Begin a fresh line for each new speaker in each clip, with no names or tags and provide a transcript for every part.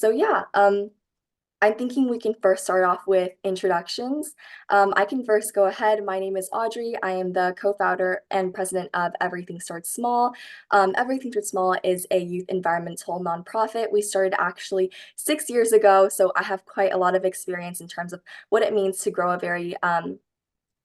So yeah, I'm thinking we can first start off with introductions. I can first go ahead. My name is Audrey. I am the co-founder and president of Everything Starts Small. Everything Starts Small is a youth environmental nonprofit. We started actually 6 years ago, so I have quite a lot of experience in terms of what it means to grow a very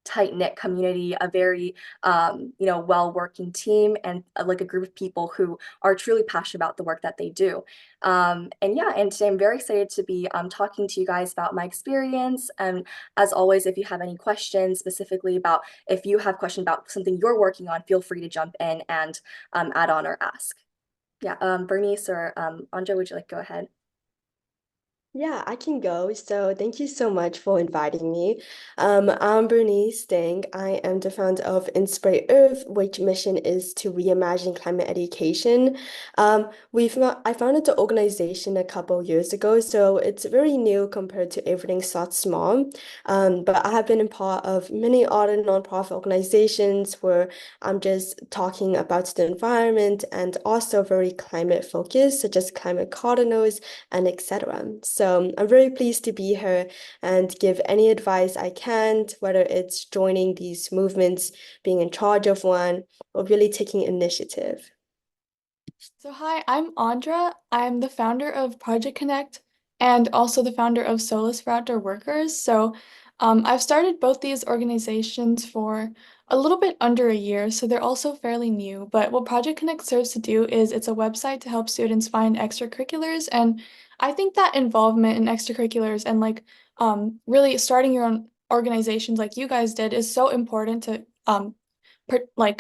tight-knit community, a very well-working team, and like a group of people who are truly passionate about the work that they do. And today I'm very excited to be talking to you guys about my experience. And as always, if you have any questions specifically about, if you have questions about something you're working on, feel free to jump in and add on or ask. Yeah, Bernice or Andra, would you like to go ahead?
Yeah, I can go. So thank you so much for inviting me. I'm Bernice Deng. I am the founder of Inspire Earth, which mission is to reimagine climate education. I founded the organization a couple years ago, so it's very new compared to Everything Starts Small. But I have been a part of many other nonprofit organizations where I'm just talking about the environment and also very climate focused, such as climate cardinals and etc. So I'm very pleased to be here and give any advice I can, whether it's joining these movements, being in charge of one, or really taking initiative.
So hi, I'm Andra. I'm the founder of Project Connect and also the founder of Solus for Outdoor Workers. I've started both these organizations for a little bit under a year, so they're also fairly new. But what Project Connect serves to do is it's a website to help students find extracurriculars, and I think that involvement in extracurriculars and really starting your own organizations like you guys did is so important to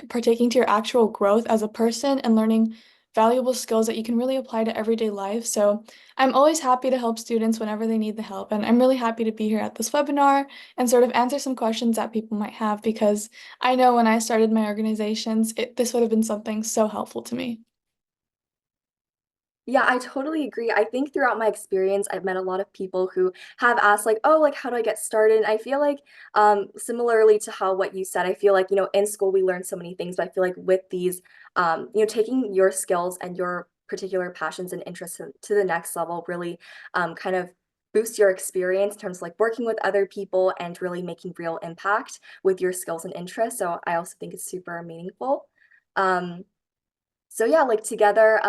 partaking to your actual growth as a person and learning valuable skills that you can really apply to everyday life. So I'm always happy to help students whenever they need the help. And I'm really happy to be here at this webinar and sort of answer some questions that people might have because I know when I started my organizations, this would have been something so helpful to me.
Yeah, I totally agree. I think throughout my experience, I've met a lot of people who have asked like, oh, like how do I get started? And I feel like similarly to how what you said, I feel like, in school we learn so many things, but I feel like with these, taking your skills and your particular passions and interests to the next level really kind of boost your experience in terms of like working with other people and really making real impact with your skills and interests. So I also think it's super meaningful. Um, so yeah, like together,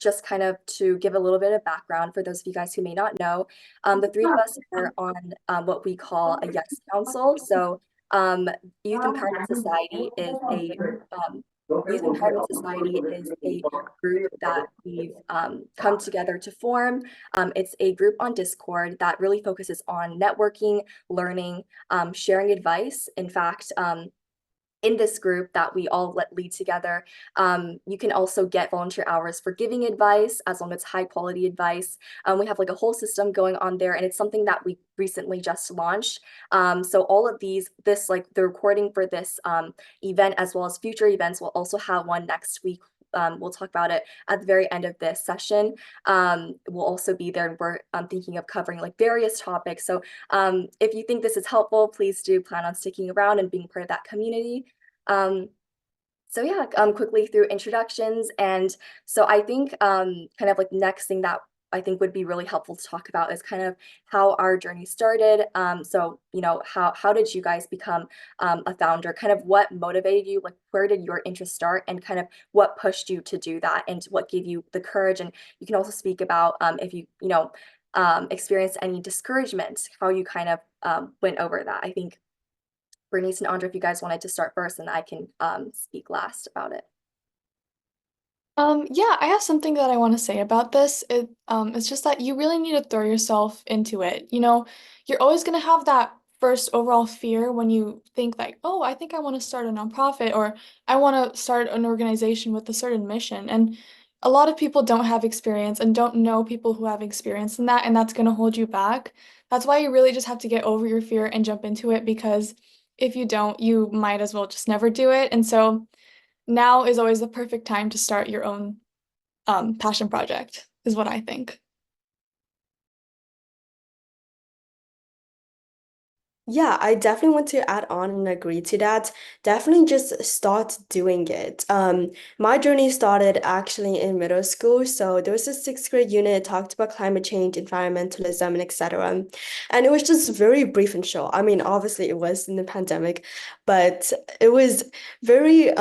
just kind of to give a little bit of background for those of you guys who may not know, the three of us are on what we call a Yes Council. So Youth Empowerment Society is a um, Youth Empowerment Society is a group that we've come together to form. It's a group on Discord that really focuses on networking, learning, sharing advice. In fact, in this group that we all lead together. You can also get volunteer hours for giving advice as long as high quality advice. We have like a whole system going on there, and it's something that we recently just launched. So all of this like the recording for this event as well as future events, we'll also have one next week. We'll talk about it at the very end of this session. We'll also be there and we're thinking of covering like various topics. So if you think this is helpful, please do plan on sticking around and being part of that community. Um, so yeah, quickly through introductions. And so I think kind of like next thing that I think would be really helpful to talk about is kind of how our journey started. How did you guys become a founder? Kind of what motivated you? Like where did your interest start? And kind of what pushed you to do that? And what gave you the courage? And you can also speak about if you experienced any discouragement, how you kind of went over that. I think Bernice and Andra, if you guys wanted to start first, and I can speak last about it.
Yeah, I have something that I want to say about this. It's just that you really need to throw yourself into it. You're always going to have that first overall fear when you think like, oh, I think I want to start a nonprofit or I want to start an organization with a certain mission. And a lot of people don't have experience and don't know people who have experience in that, and that's going to hold you back. That's why you really just have to get over your fear and jump into it because if you don't, you might as well just never do it. And so now is always the perfect time to start your own passion project, is what I think.
Yeah, I definitely want to add on and agree to that. Definitely just start doing it. My journey started actually in middle school. So there was a sixth grade unit talked about climate change, environmentalism, and etc. And it was just very brief and short. I mean, obviously it was in the pandemic, but it was very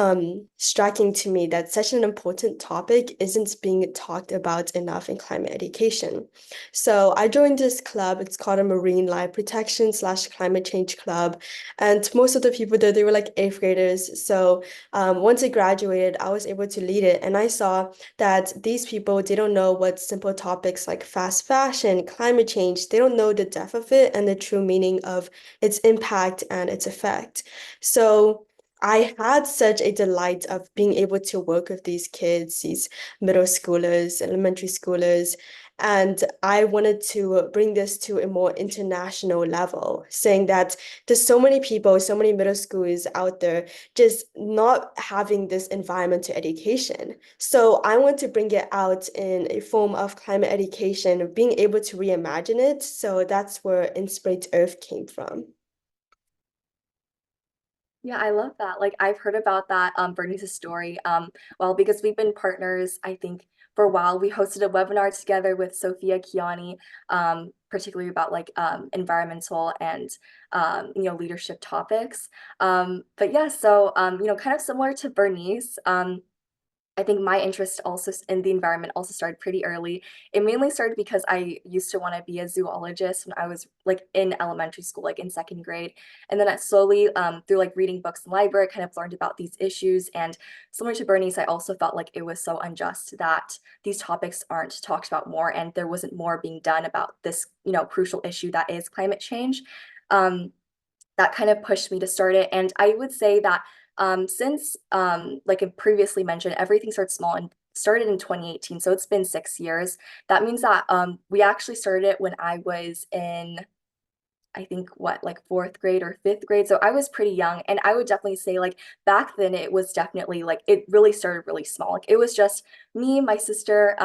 striking to me that such an important topic isn't being talked about enough in climate education. So I joined this club. It's called a Marine Life Protection slash Climate Change Club. And most of the people there, they were like eighth graders. So once I graduated, I was able to lead it. And I saw that these people, they don't know what simple topics like fast fashion, climate change, they don't know the depth of it and the true meaning of its impact and its effect. So I had such a delight of being able to work with these kids, these middle schoolers, elementary schoolers, and I wanted to bring this to a more international level, saying that there's so many people, so many middle schools out there just not having this environmental education. So I want to bring it out in a form of climate education, being able to reimagine it. So that's where Inspirate Earth came from.
Yeah, I love that. Like I've heard about that Bernice's story. Well, because we've been partners, I think for a while. We hosted a webinar together with Sophia Kiani, particularly about like environmental and leadership topics. But yeah, so kind of similar to Bernice. I think my interest also in the environment also started pretty early. It mainly started because I used to want to be a zoologist when I was like in elementary school, like in second grade. And then I slowly, through like reading books in the library, kind of learned about these issues. And similar to Bernice, I also felt like it was so unjust that these topics aren't talked about more and there wasn't more being done about this, crucial issue that is climate change. That kind of pushed me to start it. And I would say that since, like I previously mentioned, everything starts small and started in 2018. So it's been 6 years. That means that we actually started it when I was in, I think, what, like fourth grade or fifth grade. So I was pretty young. And I would definitely say, like, back then, it was definitely like, it really started really small. Like, it was just me, my sister,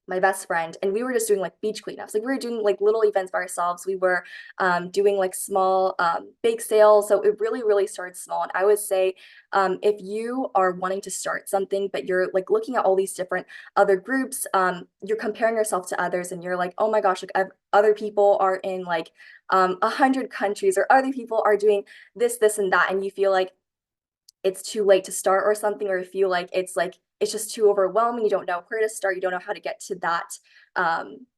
my best friend, and we were just doing like beach cleanups. Like we were doing like little events by ourselves. We were doing like small bake sales. So it really, really started small. And I would say if you are wanting to start something, but you're like looking at all these different other groups, you're comparing yourself to others and you're like, oh my gosh, like other people are in like 100 countries or other people are doing this, and that. And you feel like it's too late to start or something, or you feel like it's just too overwhelming, you don't know where to start, you don't know how to get to that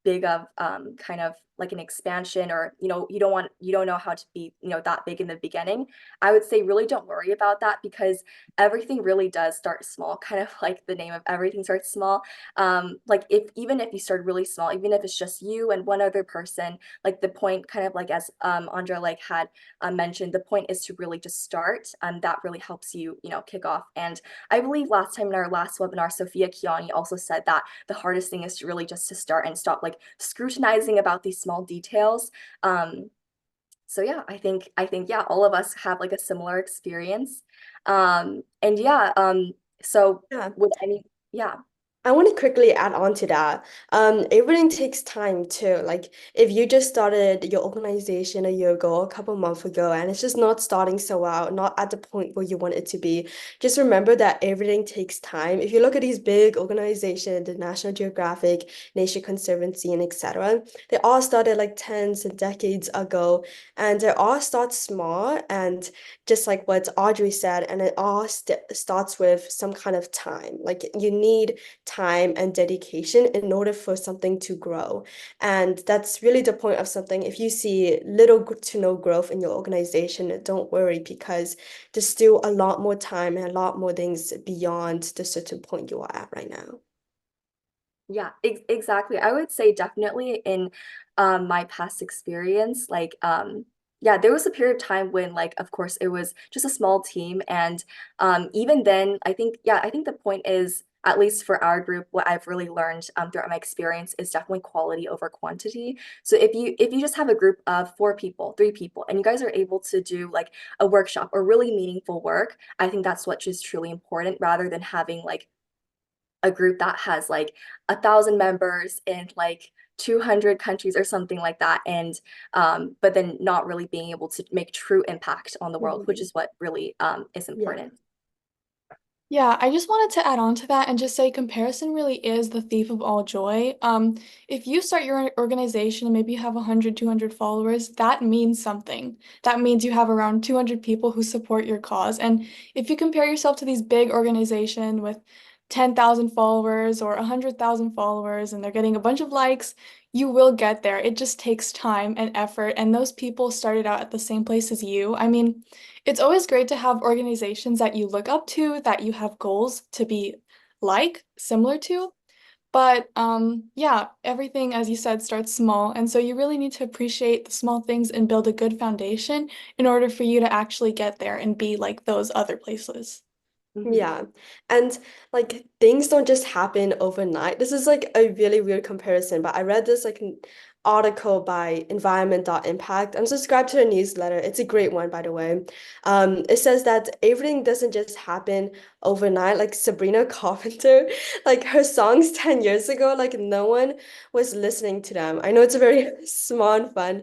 big of kind of like an expansion, or you don't know how to be that big in the beginning. I would say really don't worry about that, because everything really does start small, kind of like the name of everything starts small. Like if even if you start really small, even if it's just you and one other person, like the point, kind of like as Andra like had mentioned, the point is to really just start, and that really helps you, kick off. And I believe last time in our last webinar, Sophia Kiani also said that the hardest thing is to really just to start and stop like scrutinizing about these small details. So yeah, I think yeah, all of us have like a similar experience. And yeah, so
Yeah.
would any yeah.
I want to quickly add on to that. Everything takes time too. Like if you just started your organization a year ago, a couple months ago, and it's just not starting so well, not at the point where you want it to be, just remember that everything takes time. If you look at these big organizations, the National Geographic, Nature Conservancy, and etc., they all started like tens and decades ago, and they all start small, and just like what Audrey said, and it all st starts with some kind of time. Like you need time and dedication in order for something to grow. And that's really the point of something. If you see little to no growth in your organization, don't worry, because there's still a lot more time and a lot more things beyond the certain point you are at right now.
Yeah, exactly. I would say definitely in my past experience, like yeah, there was a period of time when like of course it was just a small team, and even then I think the point is, at least for our group, what I've really learned throughout my experience is definitely quality over quantity. So if you just have a group of 4 people, 3 people, and you guys are able to do like a workshop or really meaningful work, I think that's what is truly important, rather than having like a group that has like 1,000 members in like 200 countries or something like that, and but then not really being able to make true impact on the world, which
Mhm.
is what really is
Yeah.
important.
Yeah, I just wanted to add on to that and just say comparison really is the thief of all joy. If you start your organization and maybe you have 100, 200 followers, that means something. That means you have around 200 people who support your cause. And if you compare yourself to these big organization with 10,000 followers or 100,000 followers and they're getting a bunch of likes, you will get there. It just takes time and effort. And those people started out at the same place as you. I mean, it's always great to have organizations that you look up to, that you have goals to be like, similar to. But yeah, everything, as you said, starts small. And so you really need to appreciate the small things and build a good foundation in order for you to actually get there and be like those other places.
Mhm.
Yeah. And like things don't just happen overnight. This is like a really weird comparison, but I read this like an article by Environment.Impact. I'm subscribed to a newsletter. It's a great one, by the way. It says that everything doesn't just happen overnight. Like Sabrina Carpenter, like her songs 10 years ago, like no one was listening to them. I know it's a very small and fun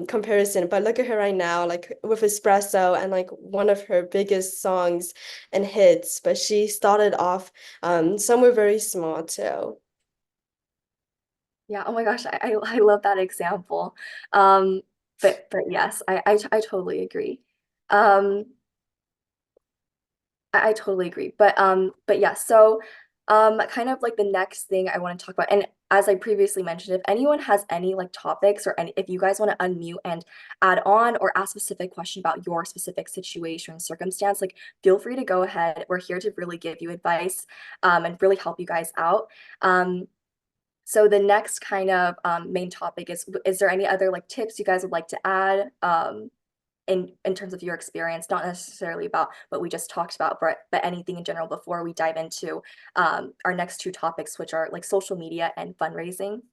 comparison, but look at her right now, like with Espresso and like one of her biggest songs and hits, but she started off somewhere very small too.
Yeah, oh my gosh, I love that example. Um, but yes, I totally agree. Um, I totally agree. But yeah, so kind of like the next thing I want to talk about, and as I previously mentioned, if anyone has any like topics or any if you guys want to unmute and add on or ask a specific question about your specific situation, circumstance, like feel free to go ahead. We're here to really give you advice and really help you guys out. So the next kind of main topic is there any other like tips you guys would like to add in terms of your experience, not necessarily about what we just talked about, but anything in general before we dive into our next two topics, which are like social media and fundraising?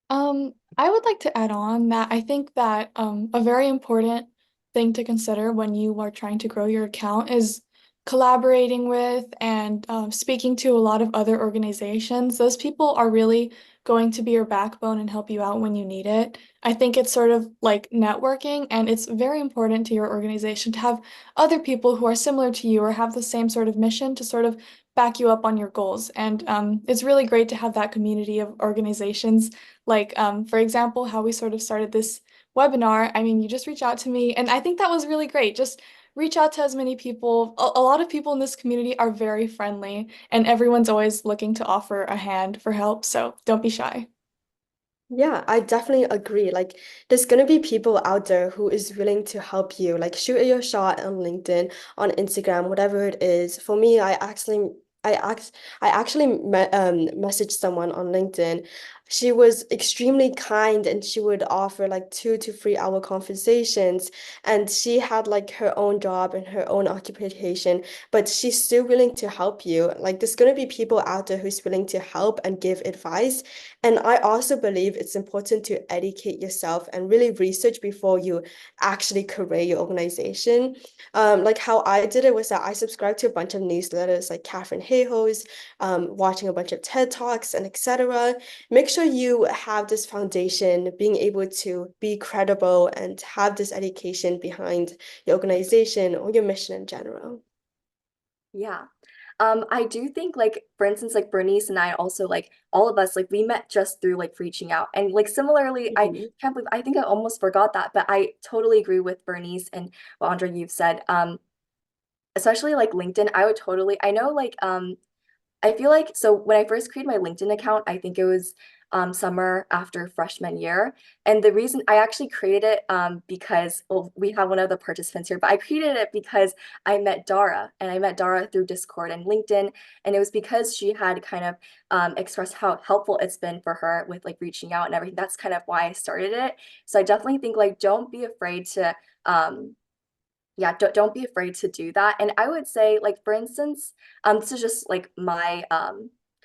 I would like to add on that I think that a very important thing to consider when you are trying to grow your account is collaborating with and speaking to a lot of other organizations. Those people are really going to be your backbone and help you out when you need it. I think it's sort of like networking, and it's very important to your organization to have other people who are similar to you or have the same sort of mission to sort of back you up on your goals. And it's really great to have that community of organizations like, for example, how we sort of started this webinar. I mean, you just reach out to me, and I think that was really great. Just reach out to as many people. A lot of people in this community are very friendly, and everyone's always looking to offer a hand for help, so don't be shy.
Yeah, I definitely agree. Like, there's gonna be people out there who is willing to help you. Like, shoot your shot on LinkedIn, on Instagram, whatever it is. For me, I actually messaged someone on LinkedIn. She was extremely kind, and she would offer like 2 to 3 hour conversations. And she had like her own job and her own occupation, but she's still willing to help you. Like, there's gonna be people out there who's willing to help and give advice. And I also believe it's important to educate yourself and really research before you actually create your organization. Like how I did it was that I subscribed to a bunch of newsletters like Catherine Hayhoe's, watching a bunch of TED Talks and etc. Make sure you have this foundation, being able to be credible and have this education behind your organization or your mission in general.
Yeah. I do think like for instance, like Bernice and I also like all of us, like we met just through like reaching out. And like similarly, I
Mhm.
can't believe I think I almost forgot that, but I totally agree with Bernice and what Andra you've said. Especially like LinkedIn, I would totally I know like I feel like so when I first created my LinkedIn account, I think it was summer after freshman year. And the reason I actually created it because well, we have one of the participants here, but I created it because I met Dara and I met Dara through Discord and LinkedIn. And it was because she had kind of expressed how helpful it's been for her with like reaching out and everything. That's kind of why I started it. So I definitely think like don't be afraid to yeah, don't be afraid to do that. And I would say, like, for instance, this is just like my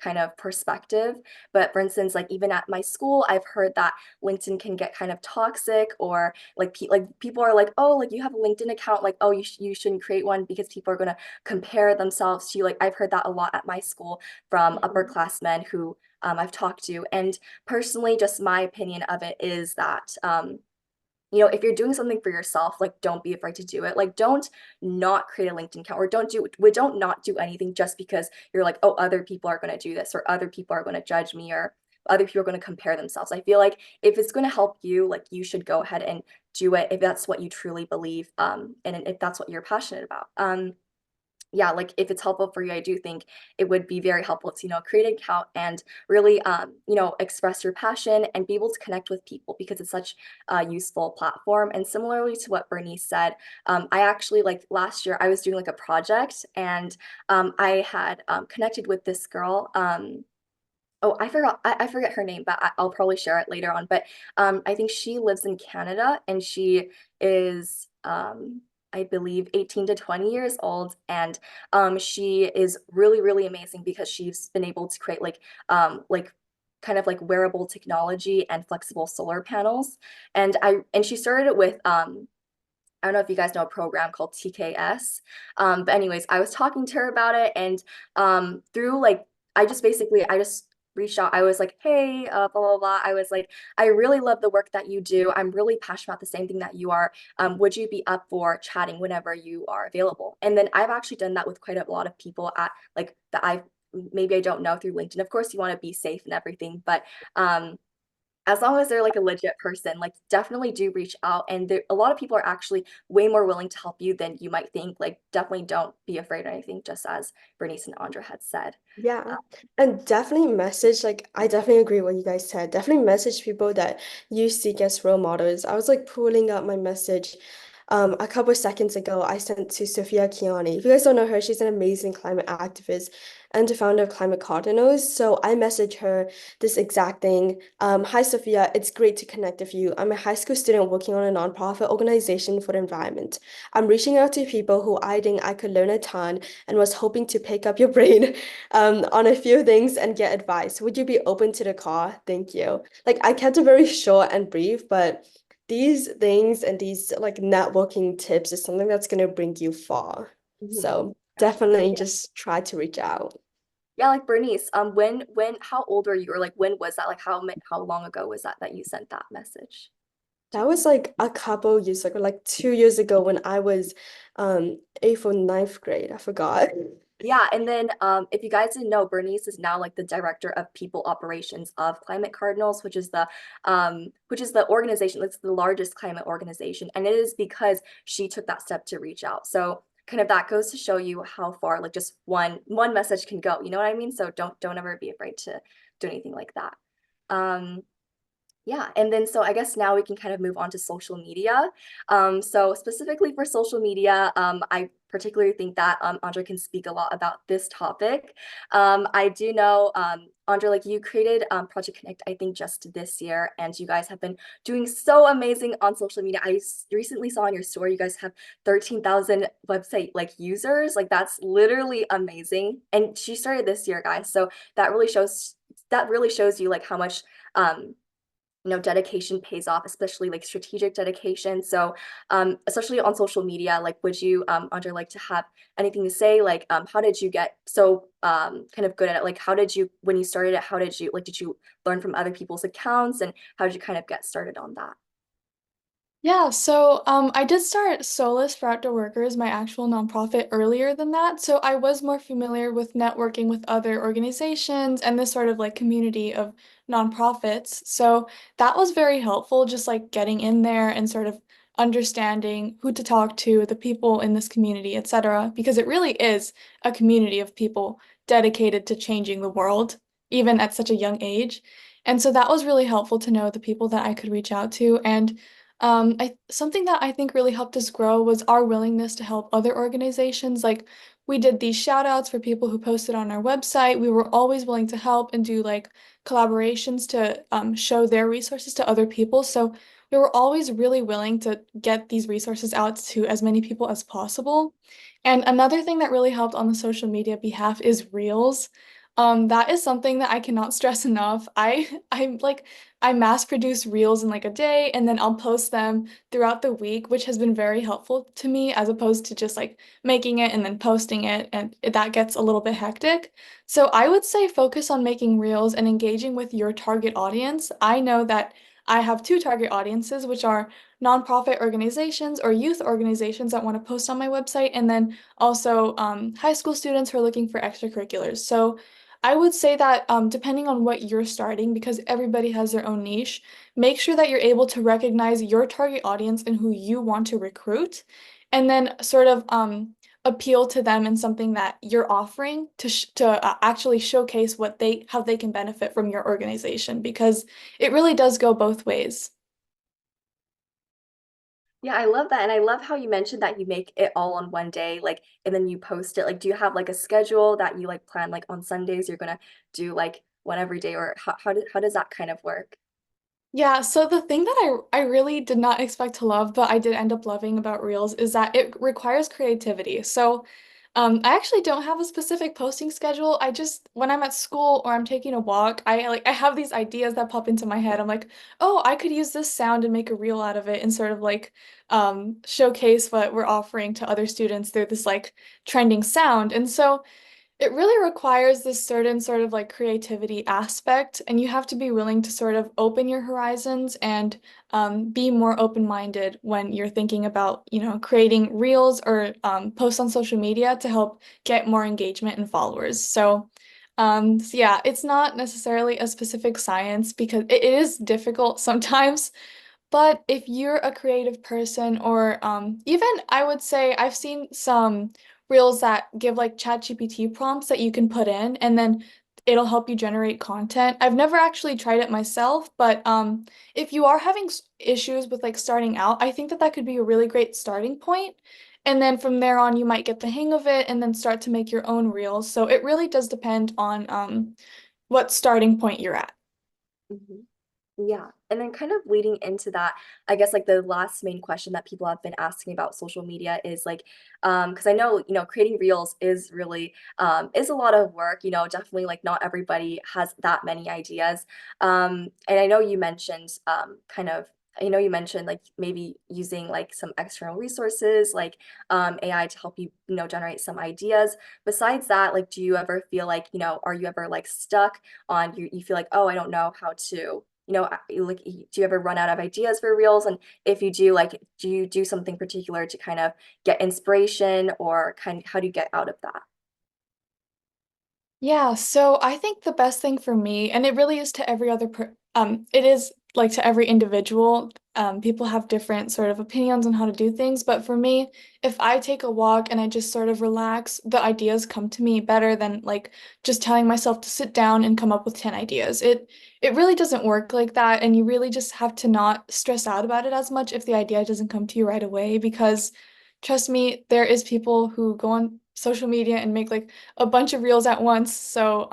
kind of perspective. But for instance, like even at my school, I've heard that LinkedIn can get kind of toxic, or like people are like, oh, like you have a LinkedIn account, like oh you shouldn't create one because people are gonna compare themselves to you. Like I've heard that a lot at my school from
Mhm.
upperclassmen who I've talked to. And personally, just my opinion of it is that if you're doing something for yourself, like don't be afraid to do it. Like don't not create a LinkedIn account, or don't not do anything just because you're like, oh, other people are going to do this, or other people are going to judge me, or other people are going to compare themselves. I feel like if it's going to help you, like you should go ahead and do it if that's what you truly believe, and if that's what you're passionate about. Yeah, like if it's helpful for you, I do think it would be very helpful to, create an account and really, express your passion and be able to connect with people because it's such a useful platform. And similarly to what Bernice said, I actually like last year I was doing like a project, and I had connected with this girl. Oh, I forget her name, but I'll probably share it later on. But I think she lives in Canada, and she is, I believe, 18 to 20 years old. And she is really, really amazing because she's been able to create like kind of like wearable technology and flexible solar panels. And she started it with I don't know if you guys know a program called TKS. But anyways, I was talking to her about it, and through like I just reached out. I was like, hey, blah blah blah. I was like, I really love the work that you do. I'm really passionate about the same thing that you are. Would you be up for chatting whenever you are available? And then I've actually done that with quite a lot of people at like that I maybe I don't know through LinkedIn. Of course, you want to be safe and everything, but as long as they're like a legit person, like definitely do reach out. And a lot of people are actually way more willing to help you than you might think. Like definitely don't be afraid or anything, just as Bernice and Andra had said.
Yeah, and definitely message, like, I definitely agree what you guys said. Definitely message people that you seek as role models. I was like pulling up my message a couple seconds ago. I sent to Sophia Kiani. If you guys don't know her, she's an amazing climate activist and the founder of Climate Cardinals. So I messaged her this exact thing. Hi, Sophia. It's great to connect with you. I'm a high school student working on a nonprofit organization for the environment. I'm reaching out to people who I think I could learn a ton and was hoping to pick up your brain on a few things and get advice. Would you be open to the call? Thank you. Like I kept it very short and brief, but these things and these like networking tips is something that's gonna bring you far.
Mhm.
So
Yeah.
definitely just try to reach out.
Yeah, like Bernice, how old are you, or like when was that? Like how long ago was that you sent that message? Do
That
you
was like a couple years ago, like 2 years ago when I was eighth or ninth grade. I forgot.
Yeah, and then if you guys didn't know, Bernice is now like the director of people operations of Climate Cardinals, which is the organization that's the largest climate organization, and it is because she took that step to reach out. So kind of that goes to show you how far like just one message can go. You know what I mean? So don't ever be afraid to do anything like that. Um, yeah, and then so I guess now we can kind of move on to social media. So specifically for social media, I particularly think that Andra can speak a lot about this topic. I do know, Andra, like you created Project Connect, I think just this year, and you guys have been doing so amazing on social media. Recently saw on your story you guys have 13,000 website like users. Like that's literally amazing. And she started this year, guys. So that really shows you like how much um dedication pays off, especially like strategic dedication. So, especially on social media, like, would you, Andre, like to have anything to say? Like, how did you get so kind of good at it? Like, when you started it, did you learn from other people's accounts, and how did you kind of get started on that?
Yeah, so I did start Solace for Outdoor Workers, my actual nonprofit, earlier than that. So I was more familiar with networking with other organizations and this sort of like community of nonprofits. So that was very helpful, just like getting in there and sort of understanding who to talk to, the people in this community, etc. Because it really is a community of people dedicated to changing the world, even at such a young age. And so that was really helpful to know the people that I could reach out to. And something that I think really helped us grow was our willingness to help other organizations. Like we did these shout outs for people who posted on our website. We were always willing to help and do like collaborations to show their resources to other people. So we were always really willing to get these resources out to as many people as possible. And another thing that really helped on the social media behalf is Reels. That is something that I cannot stress enough. I mass produce reels in like a day and then I'll post them throughout the week, which has been very helpful to me as opposed to just like making it and then posting it and that gets a little bit hectic. So I would say focus on making reels and engaging with your target audience. I know that I have two target audiences, which are nonprofit organizations or youth organizations that want to post on my website, and then also high school students who are looking for extracurriculars. So I would say that depending on what you're starting, because everybody has their own niche, make sure that you're able to recognize your target audience and who you want to recruit, and then sort of appeal to them in something that you're offering to actually showcase how they can benefit from your organization, because it really does go both ways.
Yeah, I love that. And I love how you mentioned that you make it all on one day, like, and then you post it. Like, do you have like a schedule that you like plan like on Sundays you're gonna do like one every day, or how does that kind of work?
Yeah, so the thing that I really did not expect to love, but I did end up loving about Reels is that it requires creativity. So I actually don't have a specific posting schedule. I just when I'm at school or I'm taking a walk, I have these ideas that pop into my head. I'm like, oh, I could use this sound and make a reel out of it and sort of like showcase what we're offering to other students through this like trending sound. And so it really requires this certain sort of like creativity aspect, and you have to be willing to sort of open your horizons and be more open-minded when you're thinking about, creating reels or posts on social media to help get more engagement and followers. So yeah, it's not necessarily a specific science because it is difficult sometimes. But if you're a creative person, or even I would say I've seen some reels that give like ChatGPT prompts that you can put in, and then it'll help you generate content. I've never actually tried it myself, but if you are having issues with like starting out, I think that that could be a really great starting point. And then from there on, you might get the hang of it and then start to make your own reels. So it really does depend on what starting point you're at.
Mhm. Yeah. And then kind of leading into that, I guess like the last main question that people have been asking about social media is like, because I know, creating reels is really is a lot of work, definitely like not everybody has that many ideas. And I know you mentioned you mentioned like maybe using like some external resources like AI to help you, generate some ideas. Besides that, like, do you ever feel like, are you ever like stuck on you feel like, oh, I don't know how to like, do you ever run out of ideas for reels? And if you do, like, do you do something particular to kind of get inspiration, or how do you get out of that?
Yeah, so I think the best thing for me, and it really is to every other it is like to every individual. People have different sort of opinions on how to do things, but for me, if I take a walk and I just sort of relax, the ideas come to me better than like just telling myself to sit down and come up with 10 ideas. It really doesn't work like that, and you really just have to not stress out about it as much if the idea doesn't come to you right away, because trust me, there is people who go on social media and make like a bunch of reels at once. So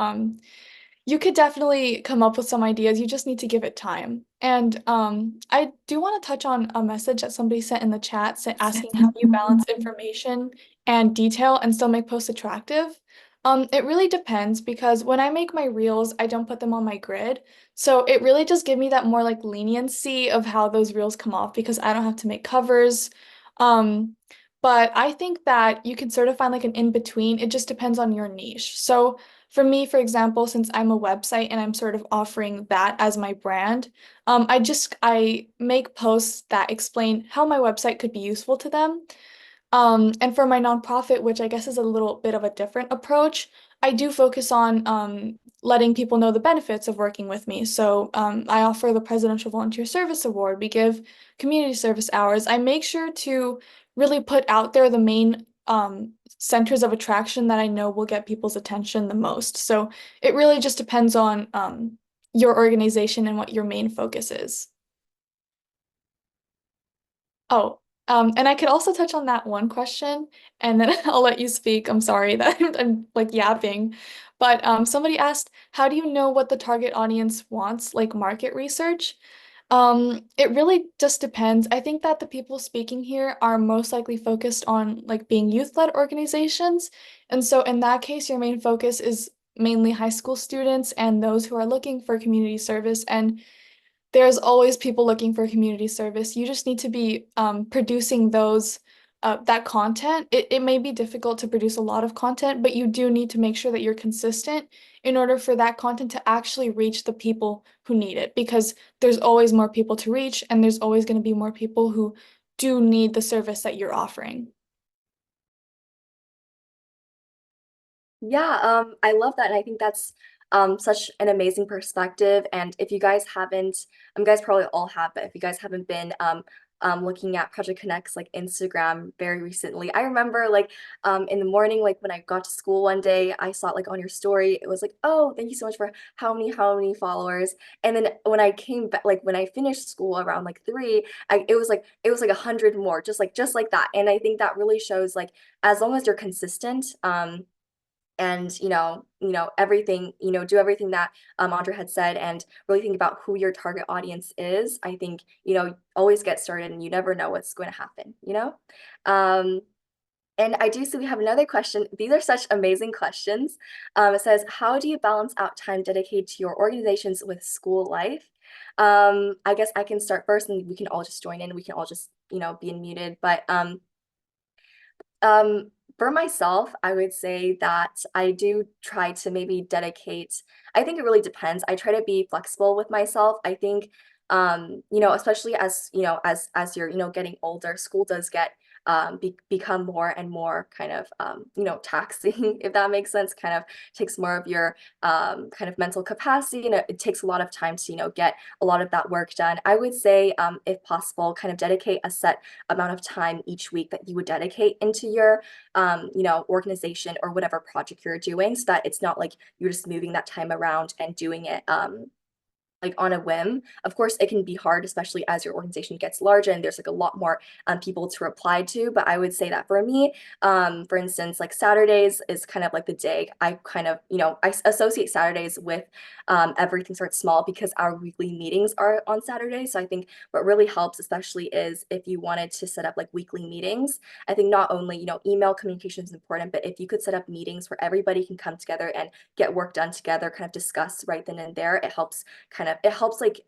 you could definitely come up with some ideas. You just need to give it time. And I do want to touch on a message that somebody sent in the chat asking how do you balance information and detail and still make posts attractive. It really depends because when I make my reels, I don't put them on my grid. So it really just give me that more like leniency of how those reels come off because I don't have to make covers. Um, but I think that you can sort of find like an in between. It just depends on your niche. So for me, for example, since I'm a website and I'm sort of offering that as my brand, I make posts that explain how my website could be useful to them. And for my nonprofit, which I guess is a little bit of a different approach, I do focus on letting people know the benefits of working with me. So I offer the Presidential Volunteer Service Award. We give community service hours. I make sure to really put out there the main centers of attraction that I know will get people's attention the most. So it really just depends on your organization and what your main focus is. Oh, and I could also touch on that one question, and then I'll let you speak. I'm sorry that I'm like yapping, but somebody asked, how do you know what the target audience wants, like market research? It really just depends. I think that the people speaking here are most likely focused on like being youth-led organizations, and so in that case, your main focus is mainly high school students and those who are looking for community service. And there's always people looking for community service. You just need to be producing that content. It may be difficult to produce a lot of content, but you do need to make sure that you're consistent in order for that content to actually reach the people who need it, because there's always more people to reach, and there's always going to be more people who do need the service that you're offering.
Yeah, I love that, and I think that's such an amazing perspective. And if you guys haven't, you guys probably all have, but if you guys haven't been looking at Project Connect's like Instagram very recently, I remember like in the morning, like when I got to school one day, I saw it like on your story. It was like, oh, thank you so much for how many followers. And then when I came back, like when I finished school around like 3, it was like 100 more, just like that. And I think that really shows like as long as you're consistent, and everything, do everything that Audra had said, and really think about who your target audience is. I think always get started, and you never know what's going to happen. um, and I do see we have another question. These are such amazing questions. It says, how do you balance out time dedicated to your organizations with school life? I guess I can start first, and we can all just join in. We can all just be unmuted. But um, for myself, I would say that I do try to maybe dedicate, I think it really depends. I try to be flexible with myself. I think, especially as you're, getting older, school does get become more and more kind of taxing, if that makes sense, kind of takes more of your kind of mental capacity, and it takes a lot of time to, get a lot of that work done. I would say, if possible, kind of dedicate a set amount of time each week that you would dedicate into your organization or whatever project you're doing, so that it's not like you're just moving that time around and doing it like on a whim. Of course, it can be hard, especially as your organization gets larger and there's like a lot more people to reply to. But I would say that for me, for instance, like Saturdays is kind of like the day I kind of, I associate Saturdays with Everything Starts Small, because our weekly meetings are on Saturdays. So I think what really helps, especially is if you wanted to set up like weekly meetings. I think not only, email communication is important, but if you could set up meetings where everybody can come together and get work done together, kind of discuss right then and there, it helps like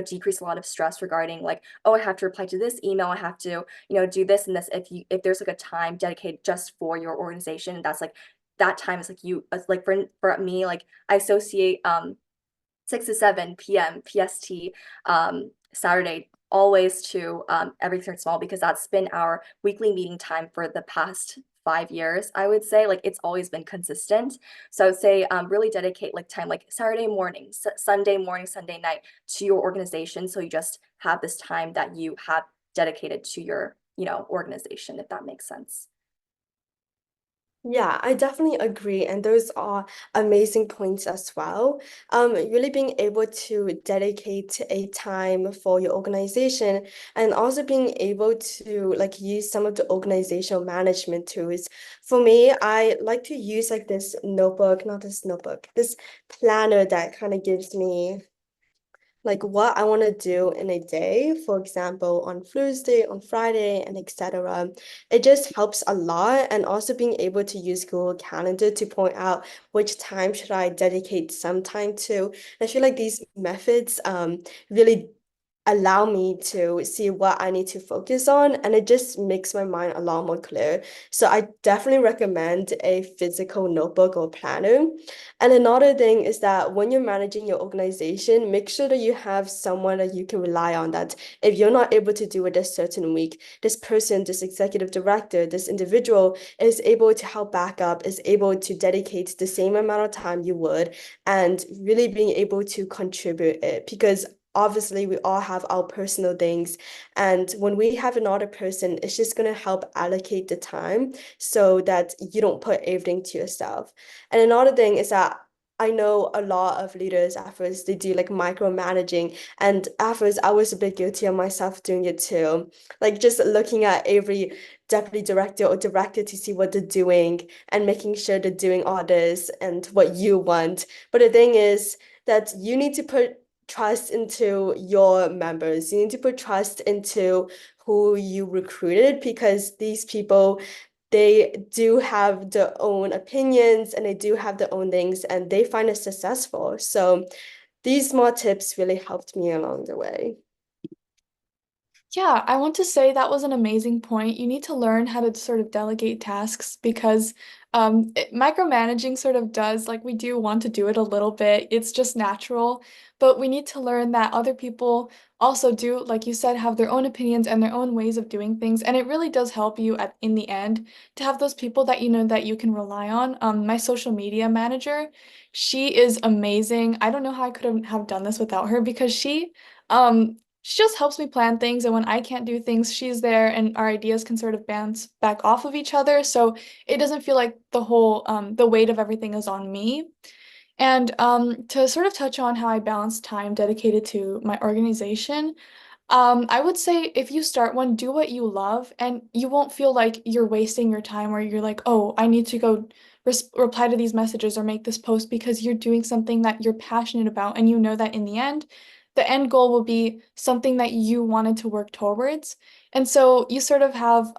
decrease a lot of stress regarding like, oh, I have to reply to this email, I have to do this and this. If there's like a time dedicated just for your organization, that's like that time is like like for me, like I associate 6 to 7 p.m. PST Saturday always to Everything Small, because that's been our weekly meeting time for the past 5 years. I would say like it's always been consistent. So I would say really dedicate like time like Saturday morning, Sunday morning, Sunday night to your organization. So you just have this time that you have dedicated to your organization, if that makes sense.
Yeah, I definitely agree, and those are amazing points as well. Really being able to dedicate a time for your organization, and also being able to like use some of the organizational management tools. For me, I like to use like this notebook, not this notebook, this planner that kind of gives me like what I want to do in a day, for example, on Thursday, on Friday, and etc. It just helps a lot. And also being able to use Google Calendar to point out which time should I dedicate some time to. I feel like these methods really allow me to see what I need to focus on, and it just makes my mind a lot more clear. So I definitely recommend a physical notebook or planner. And another thing is that when you're managing your organization, make sure that you have someone that you can rely on, that if you're not able to do it this certain week, this person, this executive director, this individual is able to help back up, is able to dedicate the same amount of time you would, and really being able to contribute it. Because obviously we all have our personal things, and when we have another person, it's just going to help allocate the time so that you don't put everything to yourself. And another thing is that I know a lot of leaders at first they do like micromanaging, and at first I was a bit guilty of myself doing it too, like just looking at every deputy director or director to see what they're doing and making sure they're doing all this and what you want. But the thing is that you need to put trust into your members. You need to put trust into who you recruited, because these people they do have their own opinions and they do have their own things and they find it successful. So these small tips really helped me along the way.
Yeah, I want to say that was an amazing point. You need to learn how to sort of delegate tasks because micromanaging sort of does, like, we do want to do it a little bit. It's just natural, but we need to learn that other people also do, like you said, have their own opinions and their own ways of doing things. And it really does help you in the end to have those people that you know that you can rely on. My social media manager, she is amazing. I don't know how I could have done this without her because she just helps me plan things, and when I can't do things, she's there, and our ideas can sort of bounce back off of each other. So it doesn't feel like the weight of everything is on me. And to sort of touch on how I balance time dedicated to my organization, I would say if you start one, do what you love, and you won't feel like you're wasting your time or you're like, oh, I need to go reply to these messages or make this post because you're doing something that you're passionate about, and you know that in the end goal will be something that you wanted to work towards. And so you sort of have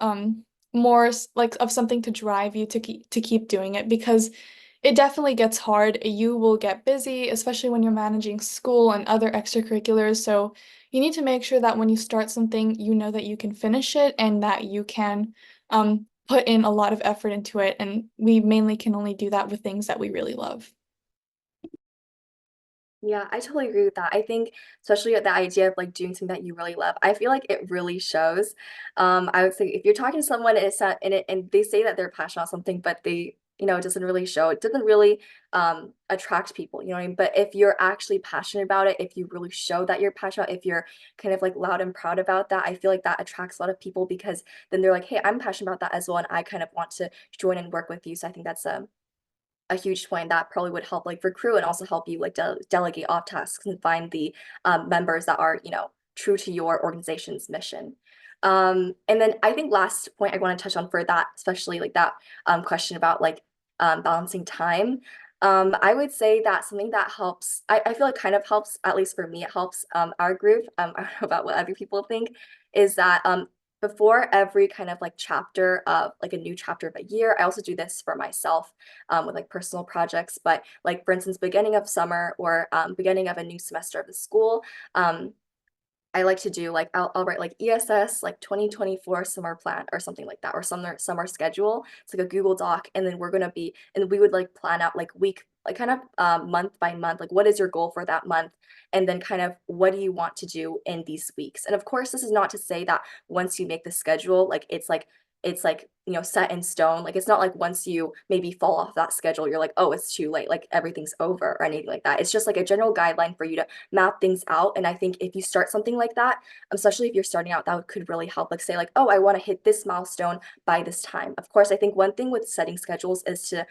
more like of something to drive you to keep doing it because it definitely gets hard. You will get busy, especially when you're managing school and other extracurriculars. So you need to make sure that when you start something, you know that you can finish it and that you can put in a lot of effort into it. And we mainly can only do that with things that we really love.
Yeah, I totally agree with that. I think especially with the idea of like doing something that you really love, I feel like it really shows. I would say if you're talking to someone and it's not in it and they say that they're passionate about something, but they, it doesn't really show, it doesn't really attract people, you know what I mean? But if you're actually passionate about it, if you really show that you're passionate, if you're kind of like loud and proud about that, I feel like that attracts a lot of people because then they're like, hey, I'm passionate about that as well, and I kind of want to join and work with you. So I think that's a huge point that probably would help like recruit and also help you like delegate off tasks and find the members that are true to your organization's mission. And then I think last point I want to touch on for that, especially like that question about like balancing time. I would say that something that helps, I feel like kind of helps, at least for me, it helps our group. I don't know about what other people think, is that before every kind of like chapter of like a new chapter of a year, I also do this for myself with like personal projects. But like for instance, beginning of summer or beginning of a new semester of the school, um, I like to do like I'll write like ESS like 2024 summer plan or something like that, or summer schedule. It's like a Google Doc, and then we would like plan out like week, like kind of month by month, like what is your goal for that month, and then kind of what do you want to do in these weeks. And of course, this is not to say that once you make the schedule, like it's like set in stone. Like it's not like once you maybe fall off that schedule, you're like, oh, it's too late, like everything's over or anything like that. It's just like a general guideline for you to map things out. And I think if you start something like that, especially if you're starting out, that could really help. Like say like, oh, I want to hit this milestone by this time. Of course, I think one thing with setting schedules is to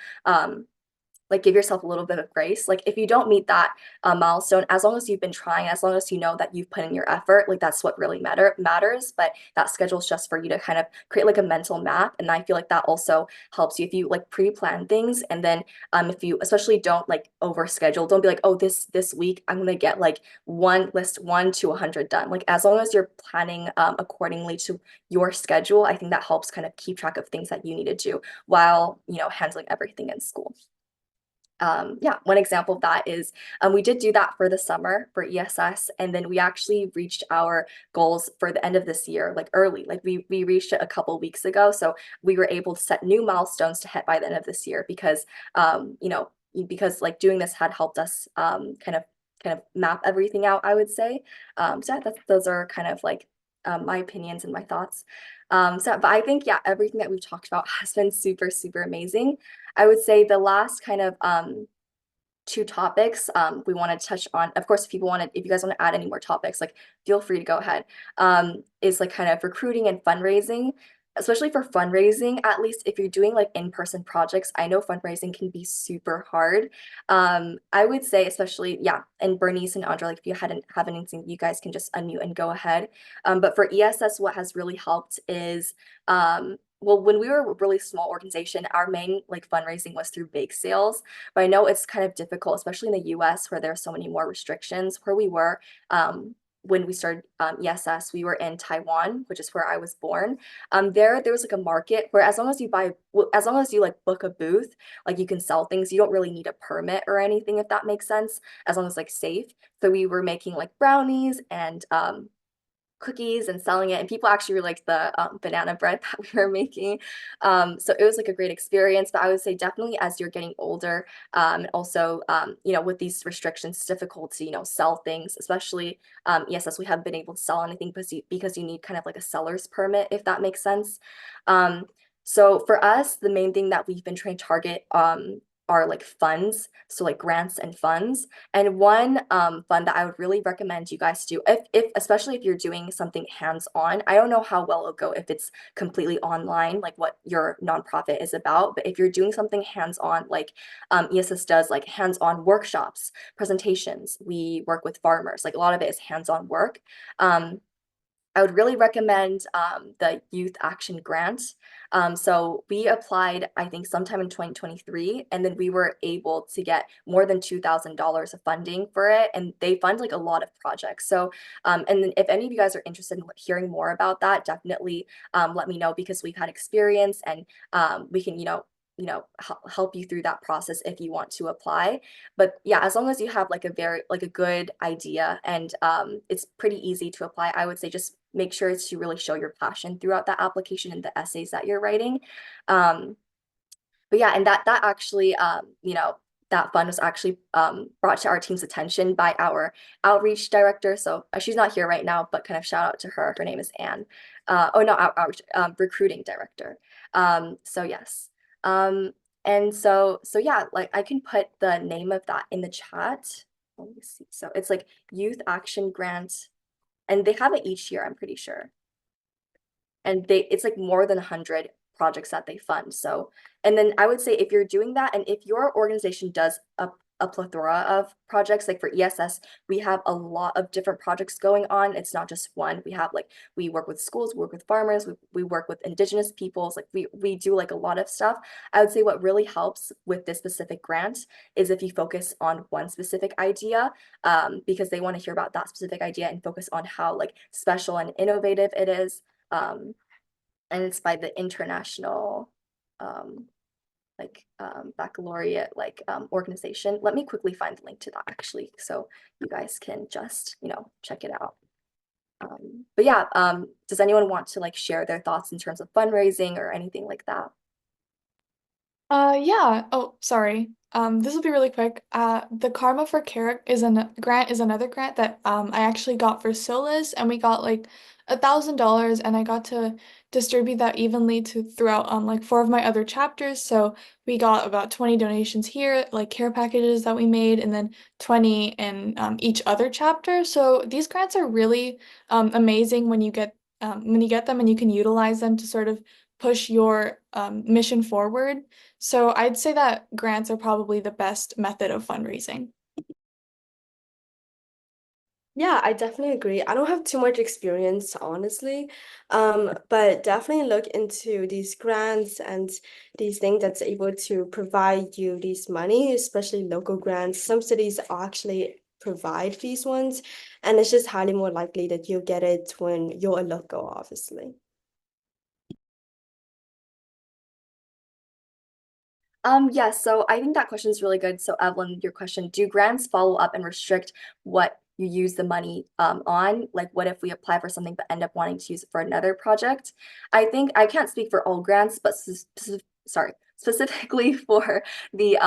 like give yourself a little bit of grace. Like if you don't meet that milestone, as long as you've been trying, as long as you know that you've put in your effort, like that's what really matters. But that schedule is just for you to kind of create like a mental map. And I feel like that also helps you if you like pre-plan things. And then if you especially don't like overschedule, don't be like, oh, this week I'm gonna get like one list 1 to 100 done. Like as long as you're planning accordingly to your schedule, I think that helps kind of keep track of things that you need to do while handling everything in school. Yeah, one example of that is we did do that for the summer for ESS, and then we actually reached our goals for the end of this year, like early. Like we reached it a couple weeks ago, so we were able to set new milestones to hit by the end of this year because because like doing this had helped us kind of map everything out, I would say. So yeah, those are kind of like my opinions and my thoughts. But I think yeah, everything that we've talked about has been super, super amazing. I would say the last kind of two topics we want to touch on. Of course, if you guys want to add any more topics, like feel free to go ahead. Is like kind of recruiting and fundraising, especially for fundraising, at least if you're doing like in-person projects. I know fundraising can be super hard. I would say, especially, yeah, and Bernice and Andra, like if you hadn't have anything, you guys can just unmute and go ahead. But for ESS, what has really helped is well, when we were a really small organization, our main like fundraising was through bake sales. But I know it's kind of difficult, especially in the US where there are so many more restrictions. Where we were, when we started ESS, we were in Taiwan, which is where I was born. There was like a market where as long as as long as you like book a booth, like you can sell things. You don't really need a permit or anything, if that makes sense, as long as like safe. So we were making like brownies and cookies and selling it, and people actually really liked the banana bread that we were making. So it was like a great experience. But I would say definitely as you're getting older, and also you know, with these restrictions, it's difficult to, you know, sell things, especially ESS. We haven't been able to sell anything because you need kind of like a seller's permit, if that makes sense. Um, so for us, the main thing that we've been trying to target are like funds, so like grants and funds. And one fund that I would really recommend you guys do, if especially if you're doing something hands-on. I don't know how well it'll go if it's completely online, like what your nonprofit is about. But if you're doing something hands-on, like ESS does, like hands-on workshops, presentations, we work with farmers. Like a lot of it is hands-on work. I would really recommend the Youth Action Grant. So we applied, I think, sometime in 2023, and then we were able to get more than $2,000 of funding for it, and they fund like a lot of projects. So, and then if any of you guys are interested in hearing more about that, definitely let me know, because we've had experience, and we can, help you through that process if you want to apply. But yeah, as long as you have like a good idea, and it's pretty easy to apply, I would say just make sure to really show your passion throughout that application and the essays that you're writing. Um, but yeah, and that actually, that fund was actually brought to our team's attention by our outreach director. So she's not here right now, but kind of shout out to her. Her name is Anne. Oh, no, outreach, recruiting director. So yes. Um, and so yeah, like I can put the name of that in the chat. Let me see. So it's like Youth Action Grant, and they have it each year, I'm pretty sure. And it's like more than 100 projects that they fund. So, and then I would say if you're doing that, and if your organization does a plethora of projects, like for ESS, we have a lot of different projects going on. It's not just one. We have like, we work with schools, we work with farmers, we work with indigenous peoples, like we do like a lot of stuff. I would say what really helps with this specific grant is if you focus on one specific idea, because they want to hear about that specific idea and focus on how like special and innovative it is. And it's by the international baccalaureate organization. Let me quickly find the link to that actually, so you guys can just, check it out. But yeah, does anyone want to like share their thoughts in terms of fundraising or anything like that?
Yeah. Oh, sorry. This will be really quick. The Karma for Care is an grant is another grant that I actually got for Solas, and we got like $1,000, and I got to distribute that evenly to throughout like four of my other chapters. So we got about 20 donations here, like care packages that we made, and then 20 in each other chapter. So these grants are really amazing when you get them and you can utilize them to sort of push your mission forward. So I'd say that grants are probably the best method of fundraising.
Yeah, I definitely agree. I don't have too much experience, honestly, but definitely look into these grants and these things that's able to provide you these money, especially local grants. Some cities actually provide these ones, and it's just highly more likely that you'll get it when you're a local, obviously.
Yes, so I think that question is really good. So Evelyn, your question, do grants follow up and restrict what you use the money on? Like what if we apply for something but end up wanting to use it for another project? I think I can't speak for all grants, but specifically for the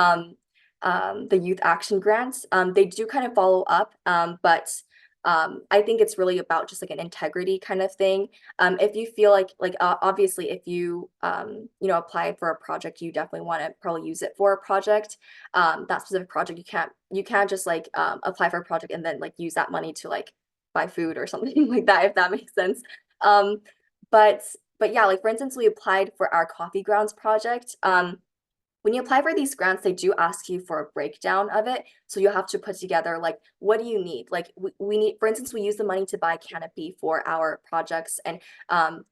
youth action grants, they do kind of follow up, but I think it's really about just like an integrity kind of thing. If you feel like obviously if you apply for a project, you definitely want to probably use it for a project, that specific project. You can't just like apply for a project and then like use that money to like buy food or something like that, if that makes sense. um but but yeah, like for instance, we applied for our coffee grounds project. When you apply for these grants, they do ask you for a breakdown of it. So you have to put together like, what do you need? Like we need, for instance, we use the money to buy canopy for our projects, and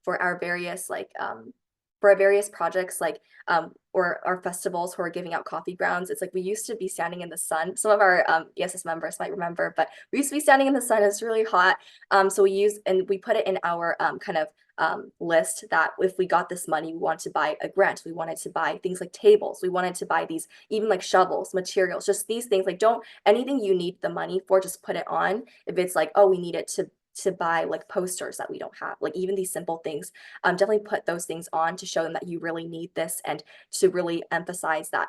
for our various projects, like or our festivals who are giving out coffee grounds, it's like we used to be standing in the sun. Some of our ESS members might remember, but we used to be standing in the sun. It's really hot. So we put it in our kind of list that if we got this money, we wanted to buy a grant. We wanted to buy things like tables. We wanted to buy these, even like shovels, materials, just these things. Like don't anything you need the money for, just put it on. If it's like, oh, we need it to buy like posters that we don't have, like even these simple things, definitely put those things on to show them that you really need this and to really emphasize that,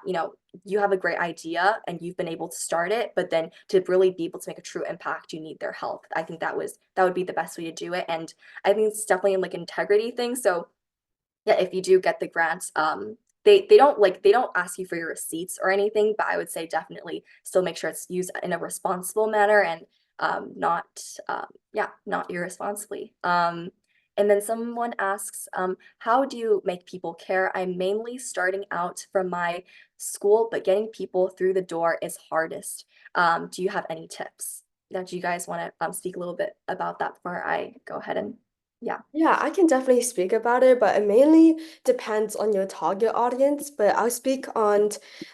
you have a great idea and you've been able to start it, but then to really be able to make a true impact, you need their help. I think that would be the best way to do it. And I think it's definitely like integrity thing. So yeah, if you do get the grant, they don't ask you for your receipts or anything, but I would say definitely still make sure it's used in a responsible manner and not not irresponsibly. And then someone asks, how do you make people care? I'm mainly starting out from my school, but getting people through the door is hardest. Do you have any tips? Now, do you guys want to speak a little bit about that before I go ahead and yeah.
Yeah, I can definitely speak about it, but it mainly depends on your target audience. But I'll speak on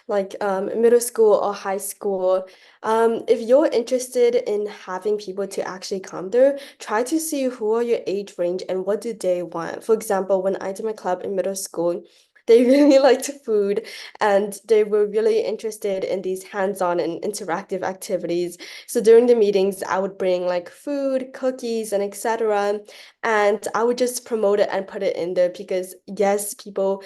like middle school or high school. If you're interested in having people to actually come there, try to see who are your age range and what do they want. For example, when I did my club in middle school, they really liked food and they were really interested in these hands-on and interactive activities. So during the meetings, I would bring like food, cookies, and etc. And I would just promote it and put it in there because yes, people,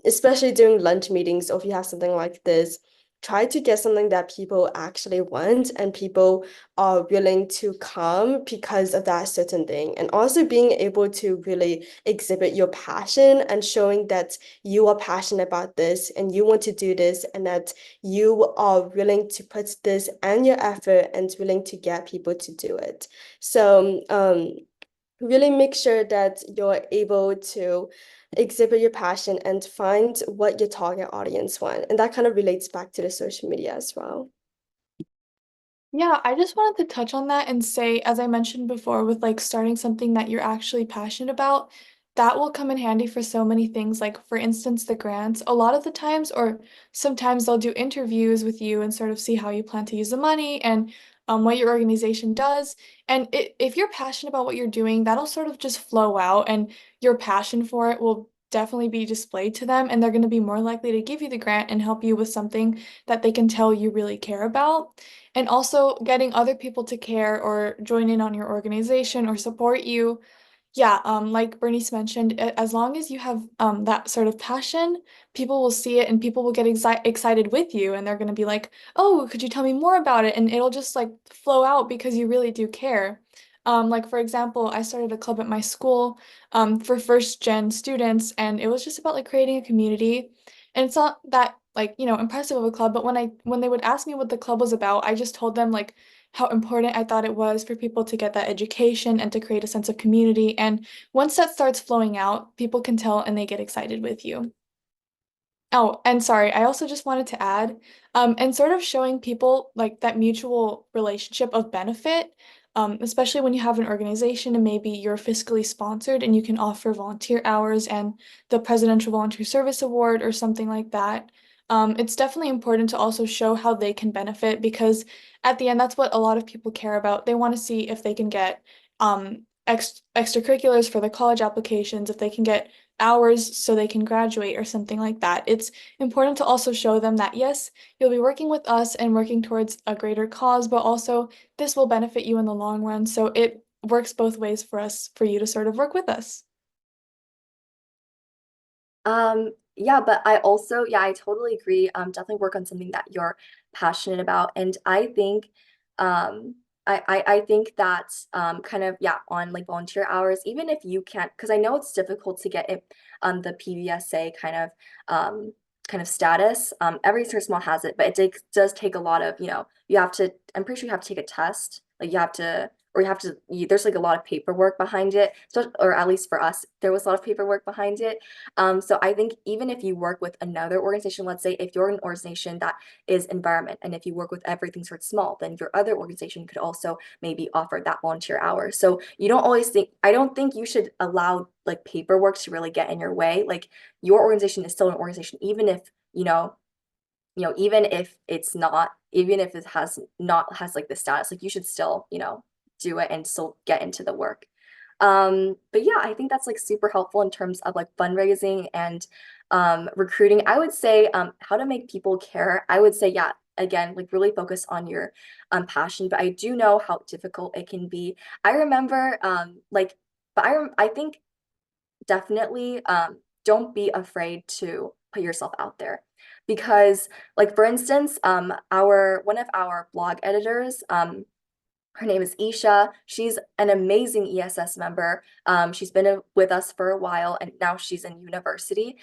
especially during lunch meetings, or if you have something like this, try to get something that people actually want and people are willing to come because of that certain thing. And also being able to really exhibit your passion and showing that you are passionate about this and you want to do this and that you are willing to put this and your effort and willing to get people to do it. So, really make sure that you're able to exhibit your passion and find what your target audience want. And that kind of relates back to the social media as well.
Yeah, I just wanted to touch on that and say, as I mentioned before, with like starting something that you're actually passionate about, that will come in handy for so many things. Like, for instance, the grants, a lot of the times, or sometimes they'll do interviews with you and sort of see how you plan to use the money and what your organization does. And if you're passionate about what you're doing, that'll sort of just flow out, and your passion for it will definitely be displayed to them, and they're going to be more likely to give you the grant and help you with something that they can tell you really care about. And also getting other people to care or join in on your organization or support you. Yeah, like Bernice mentioned, as long as you have that sort of passion, people will see it and people will get excited with you and they're going to be like, "Oh, could you tell me more about it?" And it'll just like flow out because you really do care. Like for example, I started a club at my school for first gen students, and it was just about like creating a community. And it's not that like, impressive of a club, but when they would ask me what the club was about, I just told them like how important I thought it was for people to get that education and to create a sense of community. And once that starts flowing out, people can tell and they get excited with you. Oh, and sorry, I also just wanted to add, and sort of showing people like that mutual relationship of benefit, especially when you have an organization and maybe you're fiscally sponsored and you can offer volunteer hours and the Presidential Volunteer Service Award or something like that. It's definitely important to also show how they can benefit because at the end, that's what a lot of people care about. They want to see if they can get extracurriculars for the college applications, if they can get hours so they can graduate or something like that. It's important to also show them that yes, you'll be working with us and working towards a greater cause, but also this will benefit you in the long run. So it works both ways for us, for you to sort of work with us.
Yeah, but I also, yeah, I totally agree. Definitely work on something that you're passionate about. And I think, I think that, kind of, yeah, on like volunteer hours, even if you can't, because I know it's difficult to get it, the PVSA kind of status. Every service mall has it, but does take a lot of, you have to, I'm pretty sure you have to take a test, like you have to, or there's like a lot of paperwork behind it. So, or at least for us, there was a lot of paperwork behind it. So I think even if you work with another organization, let's say if you're an organization that is environment, and if you work with everything sort of small, then your other organization could also maybe offer that volunteer hour. So you don't always think, I don't think you should allow like paperwork to really get in your way. Like your organization is still an organization, even if, even if it's not, even if it has like the status, like you should still, do it and still get into the work. But yeah, I think that's like super helpful in terms of like fundraising and recruiting. I would say how to make people care. I would say, yeah, again, like really focus on your passion, but I do know how difficult it can be. I remember but I think definitely don't be afraid to put yourself out there, because like for instance our one of our blog editors, her name is Isha. She's an amazing ESS member. She's been with us for a while, and now she's in university.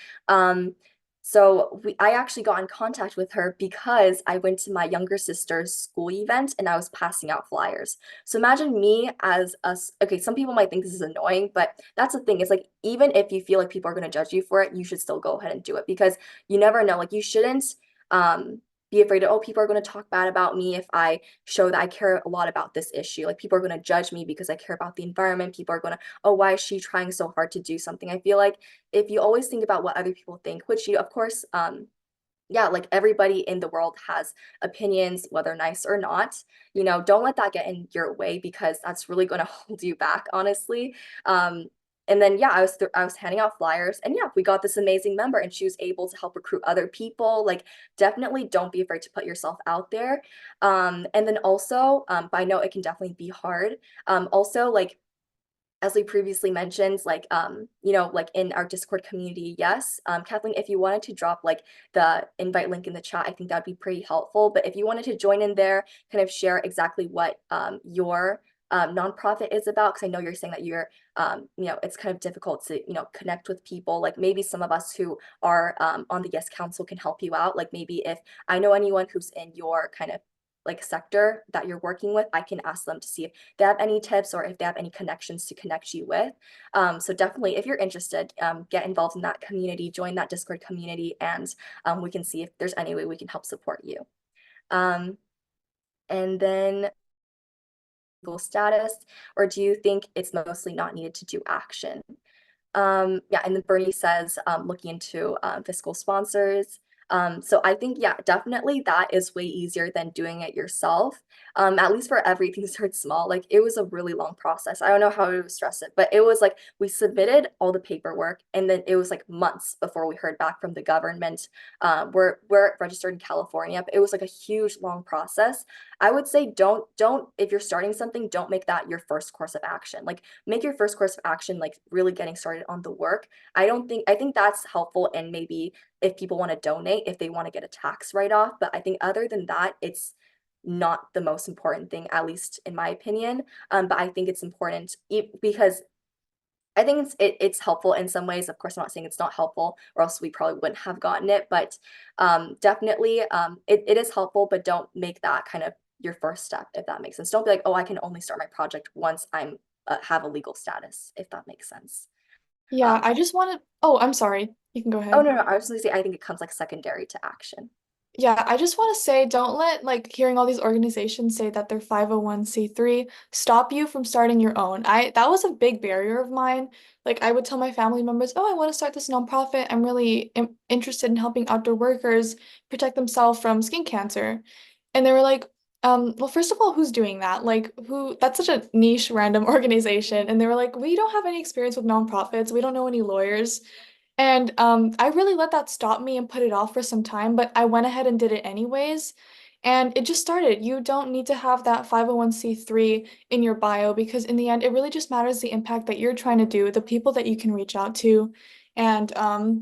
So I actually got in contact with her because I went to my younger sister's school event and I was passing out flyers. So imagine me as okay, some people might think this is annoying, but that's the thing. It's like, even if you feel like people are going to judge you for it, you should still go ahead and do it, because you never know. Like you shouldn't be afraid of, oh, people are going to talk bad about me if I show that I care a lot about this issue. Like people are going to judge me because I care about the environment. People are going to, oh, why is she trying so hard to do something? I feel like if you always think about what other people think, which you, of course, yeah, like everybody in the world has opinions, whether nice or not, don't let that get in your way, because that's really going to hold you back, honestly. Um, and then yeah, I was handing out flyers, and yeah, we got this amazing member, and she was able to help recruit other people. Like definitely don't be afraid to put yourself out there. And then also, but I know it can definitely be hard. Also, like as we previously mentioned, like like in our Discord community, yes. Kathleen, if you wanted to drop like the invite link in the chat, I think that'd be pretty helpful. But if you wanted to join in there, kind of share exactly what your nonprofit is about, because I know you're saying that you're it's kind of difficult to connect with people. Like maybe some of us who are on the Yes Council can help you out. Like maybe if I know anyone who's in your kind of like sector that you're working with, I can ask them to see if they have any tips or if they have any connections to connect you with. So definitely, if you're interested, get involved in that community, join that Discord community, and we can see if there's any way we can help support you. And then legal status, or do you think it's mostly not needed to do action? Yeah, and then Bernie says looking into fiscal sponsors. So I think, yeah, definitely that is way easier than doing it yourself. At least for everything starts small. Like it was a really long process. I don't know how to stress it, but it was like we submitted all the paperwork, and then it was like months before we heard back from the government. We're registered in California, but it was like a huge long process. I would say don't if you're starting something, don't make that your first course of action. Like make your first course of action like really getting started on the work. I think that's helpful, and maybe if people want to donate, if they want to get a tax write-off. But I think other than that, it's not the most important thing, at least in my opinion. But I think it's important because I think it's helpful in some ways. Of course, I'm not saying it's not helpful, or else we probably wouldn't have gotten it. But definitely, it is helpful, but don't make that kind of your first step, if that makes sense. Don't be like, oh, I can only start my project once I'm have a legal status, if that makes sense.
Yeah, I just wanted, oh, I'm sorry. You can go
Oh
ahead.
no, no, I was gonna say I think it comes like secondary to action.
Yeah, I just want to say don't let like hearing all these organizations say that they're 501(c)(3) stop you from starting your own. That was a big barrier of mine. Like I would tell my family members, "Oh, I want to start this nonprofit. I'm really interested in helping outdoor workers protect themselves from skin cancer." And they were like, well, first of all, who's doing that? Like who that's such a niche random organization. And they were like, "We don't have any experience with nonprofits. We don't know any lawyers." And I really let that stop me and put it off for some time, but I went ahead and did it anyways. And it just started. You don't need to have that 501(c)(3) in your bio, because in the end, it really just matters the impact that you're trying to do, the people that you can reach out to. And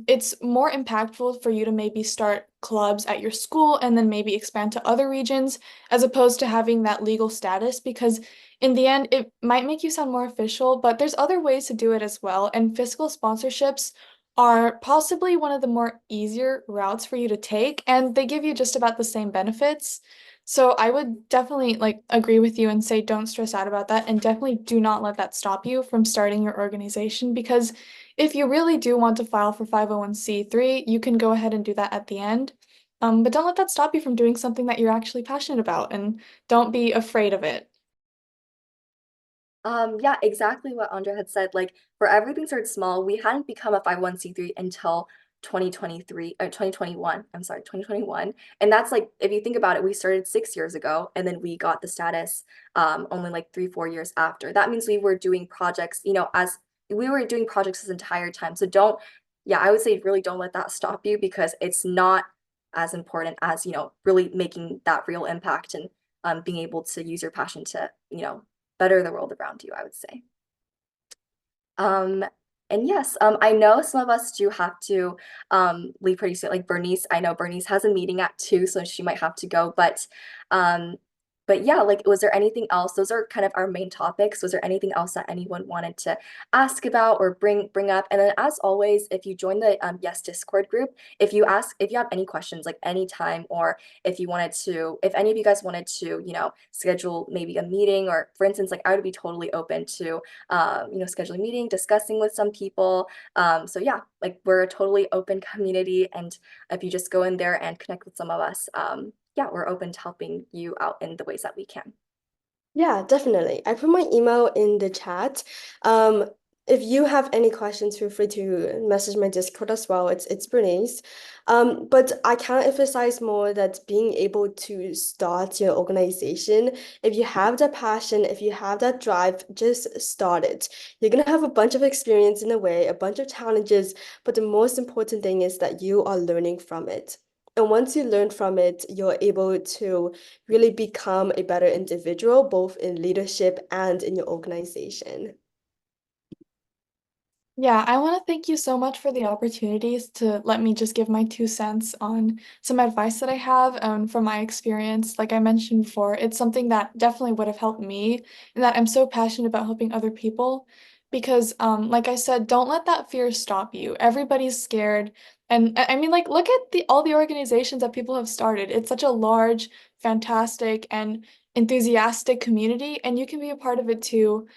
it's more impactful for you to maybe start clubs at your school and then maybe expand to other regions, as opposed to having that legal status, because in the end, it might make you sound more official, but there's other ways to do it as well. And fiscal sponsorships are possibly one of the more easier routes for you to take, and they give you just about the same benefits. So I would definitely like agree with you and say don't stress out about that and definitely do not let that stop you from starting your organization because if you really do want to file for 501(c)(3), you can go ahead and do that at the end. But don't let that stop you from doing something that you're actually passionate about and don't be afraid of it.
Yeah, exactly what Andra had said. Like for everything started small, we hadn't become a 501(c)(3) until 2023 or 2021. I'm sorry, 2021. And that's like if you think about it, we started 6 years ago and then we got the status only like 3, 4 years after. That means we were doing projects, as we were doing projects this entire time. So don't, yeah, I would say really don't let that stop you because it's not as important as, really making that real impact and being able to use your passion to, better the world around you, I would say. Um, and yes, I know some of us do have to leave pretty soon. Like Bernice, I know Bernice has a meeting at 2, so she might have to go. Um, but yeah, like, was there anything else? Those are kind of our main topics. Was there anything else that anyone wanted to ask about or bring up? And then, as always, if you join the Yes Discord group, if you have any questions, like anytime, or if any of you guys wanted to, schedule maybe a meeting, or for instance, like I would be totally open to scheduling meeting, discussing with some people. So yeah, like we're a totally open community, and if you just go in there and connect with some of us, yeah, we're open to helping you out in the ways that we can.
Yeah, definitely. I put my email in the chat. Um, if you have any questions, feel free to message my Discord as well. It's Bernice. But I can't emphasize more that being able to start your organization, if you have that passion, if you have that drive, just start it. You're gonna have a bunch of experience in a way, a bunch of challenges, but the most important thing is that you are learning from it. And once you learn from it, you're able to really become a better individual, both in leadership and in your organization.
Yeah, I want to thank you so much for the opportunities to let me just give my 2 cents on some advice that I have from my experience. Like I mentioned before, it's something that definitely would have helped me, and that I'm so passionate about helping other people. Because, like I said, don't let that fear stop you. Everybody's scared. And I mean, like, look at the all the organizations that people have started. It's such a large, fantastic, and enthusiastic community, and you can be a part of it too.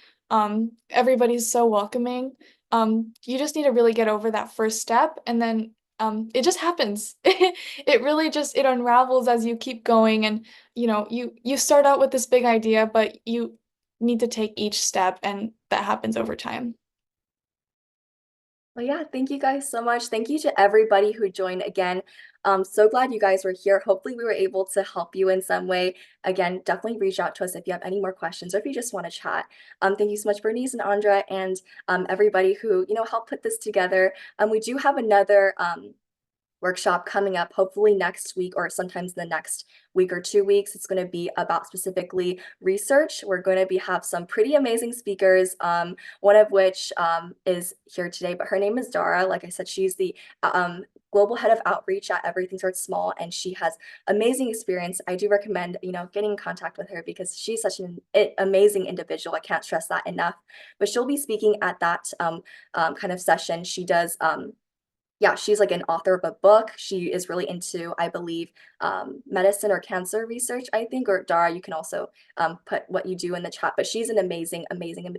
Everybody's so welcoming. You just need to really get over that first step and then it just happens. It really just it unravels as you keep going and you start out with this big idea, but you need to take each step and that happens over time.
Well, yeah, thank you guys so much. Thank you to everybody who joined again. So glad you guys were here. Hopefully we were able to help you in some way. Again, definitely reach out to us if you have any more questions or if you just want to chat. Thank you so much, Bernice and Andra, and everybody who, helped put this together. We do have another workshop coming up hopefully next week or sometimes the next week or 2 weeks. It's going to be about specifically research. We're going to have some pretty amazing speakers, one of which is here today, but her name is Dara. Like I said, she's the global head of outreach at Everything Starts Small, and she has amazing experience. I do recommend, getting in contact with her because she's such an amazing individual. I can't stress that enough. But she'll be speaking at that kind of session. She does yeah, she's like an author of a book. She is really into, I believe, medicine or cancer research, I think. Or Dara, you can also put what you do in the chat. But she's an amazing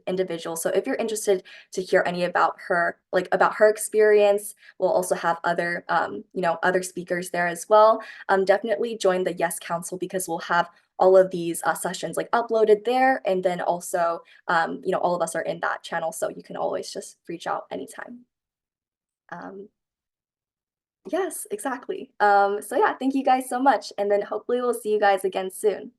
individual. So if you're interested to hear any about her, like about her experience, we'll also have other, other speakers there as well. Definitely join the Yes Council because we'll have all of these sessions like uploaded there. And then also, all of us are in that channel. So you can always just reach out anytime. Um, Yes, exactly. So yeah, thank you guys so much. And then hopefully we'll see you guys again soon.